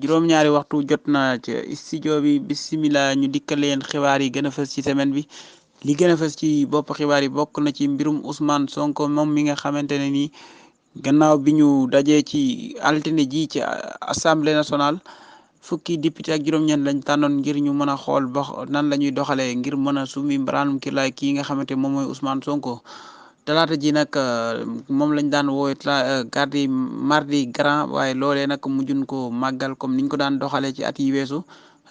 juróom-ñaari waxtu jot na ci studio bi bisimilah ñu dikkal leen xibaar yi gën a fës ci semaine bi li gën a fës ci bopp xibaar yi bokk na ci mbirum Ousmane Sonko moom mi nga xamante ne nii gannaaw bi ñu dajee ci altine ji ci assemblée nationale fukki député ak juróom-ñeent lañ tànnoon ngir ñu mën a xool ba nan la ñuy doxalee ngir mën a summi mbaraanum kilaay kii nga xamante moom mooy Ousmane Sonko. talaata ji nag moom lañ daan woowe gardi mardi grand waaye loolee nag mujjun ko màggal comme niñ ko daan doxalee ci at yi weesu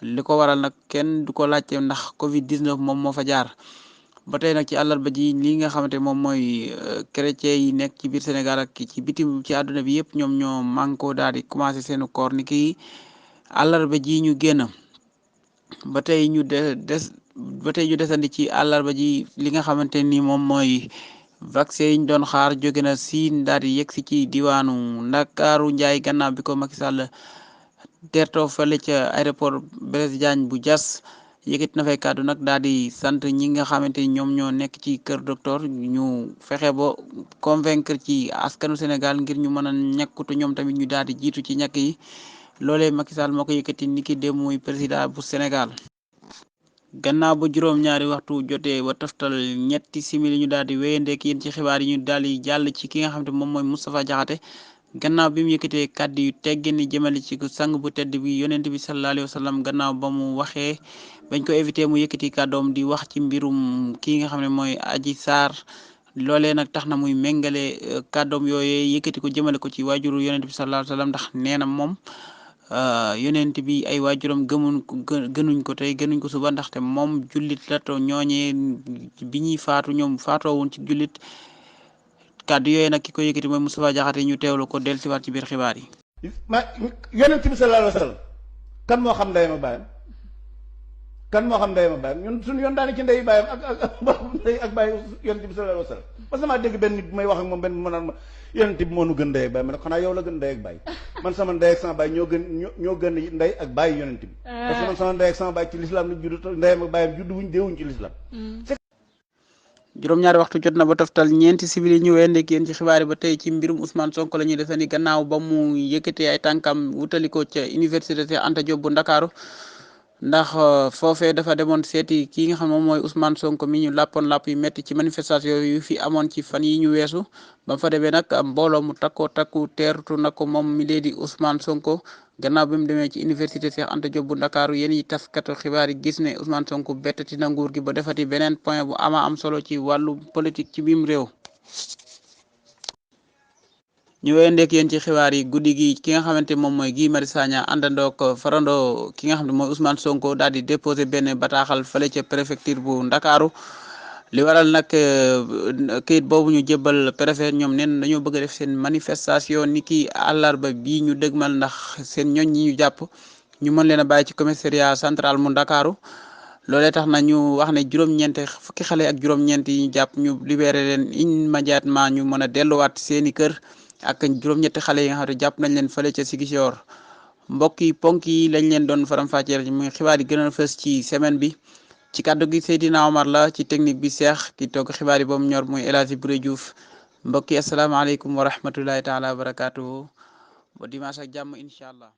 li ko waral nag kenn du ko laajte ndax Covid 19 moom moo fa jaar. ba tey nag ci àllarba ji li nga xamante moom mooy chrétien yi nekk ci biir Sénégal ak ci bitim ci àdduna bi yëpp ñoom ñoo mànkoo daal di commencé seenu koor ni kii àllarba ji ñu génn ba tey ñu desandi ci àllarba ji li nga xamante ni moom mooy. vaccin yi ñu doon xaar jóge na siin daal di yegsi ci diwaanu Ndakaaru Njaay gannaaw bi ko Macky Sall tertoo fële ca aéroport Blaise Diagne bu Diass yëkkati na fay kàddu nag daal di sant ñi nga xamante ni ñoom ñoo nekk ci kër docteur ñu fexe ba convaincre ci askanu Sénégal ngir ñu mën a ñàkkutu ñoom tamit ñu daal di jiitu ci ñàkk yi loolee Macky Sall moo ko yëkkati niki démb muy président bu Sénégal. gannaaw ba juróom-ñaari waxtu jotee ba toftal ñetti simili ñu daal di wéyandeek yéen ci xibaar yi ñu daal di jàll ci ki nga xam te moom mooy Moustapha Diakhaté gannaaw bi mu yëkkatee kàddu yu teggin ni jëmale ci sang bu tedd bi yonent bi sallallahu alayhi wa sallam gannaaw ba mu waxee bañ ko éviter mu yëkkati kàddoom di wax ci mbirum kii nga xam ne mooy Adji Sarr loolee nag tax na muy méngale kàddoom yooyee yëkkati ko jëmale ko ci waajuru yonent bi sallallahu alayhi wa sallam ndax nee na moom. yonent bi ay waajuram gënuñ ko tey gënuñ ko suba ndaxte moom jullit la to ñooñee bi ñuy faatu ñoom faatoo woon ci jullit kàddu yooyu nag ki ko yëkkati mooy Moustapha Diakhaté ñu teewlu ko dellusiwaat ci biir xibaar yi. yonent bi sallallahu alayhi wa sallam kan moo xam ndeyam ak baayam kan moo xam ndeyam ak baayam ñun suñu yoon daane ci ndey baayam ak baay yonent bi sallallahu alayhi wa sallam parce que maa dégg benn nit bu may wax ak moom benn mu naan ma yonent bi moo nu gën ndey ak baay ma ne xanaa yow la gën ndey ak baay man sama ndey ak sama baay ñoo gën ndey ak baay yonent bi parce que man sama ndey ak sama baay ci lislaam la juddu ndeyam ak baayam juddu wuñ deewuñ ci lislaam. juróom-ñaari waxtu jot na ba toftal ñeenti civil yi ñu wendeek yéen ci xibaar yi ba tey ci mbirum Ousmane Sonko la ñuy desandi gannaaw ba mu yëkkatee ay tànkam wutali ko ca université Cheikh Anta Diop bu Ndakaaru ndax foofee dafa demoon seeti kii nga xam moom mooy Ousmane Sonko mi ñu làppoon làpp yu metti ci manifestation yu fi amoon ci fan yi ñu weesu ba fa demee nag mbooloo mu takku teerutu na ko moom mi lee di Ousmane Sonko gannaaw bi mu demee ci université Cheikh Anta Diop bu Ndakaaru yéen yi taskatu xibaar yi gis ne Ousmane Sonko bettati na nguur gi ba defati beneen point bu am solo ci wàllu politique ci biim réew. ñu wéyandeek yéen ci xibaar yi guddi gi ki nga xamante moom mooy Guy Marius Sagna àndandoo ko farandoo ki nga xam ne mooy Ousmane Sonko daal di déposé benn bataaxal fële ca préfecture bu Ndakaaru li waral nag këyit boobu ñu jébbal préfet ñoom neen dañoo bëgg a def seen manifestation ni ki àllarba bii ñu dëgmal ndax seen ñoñ ñi ñu jàpp ñu mën leen a bàyyi ci commissariat central mu Ndakaaru loolee tax na ñu wax ne fukki xale ak juróom-ñeent yi ñu jàpp ñu libéré leen immédiatement ñu mën a delluwaat seeni kër ak juróom-ñetti xale yi nga xam ne jàpp nañ leen fële ca Ziguinchor mbokk yi ponk yi lañ leen doon faram-fàcceel muy xibaar yi gën a fës ci semaine bi ci kàddu gi Seydina Omar la ci technique bi Cheikh ki togg xibaar yi ba mu ñor muy El Hadji Bouré Diouf mbokk yi asalaamaaleykum wa rahmatullahi taala wa barakaatuhu ba dimanche ak jàmm incha allah.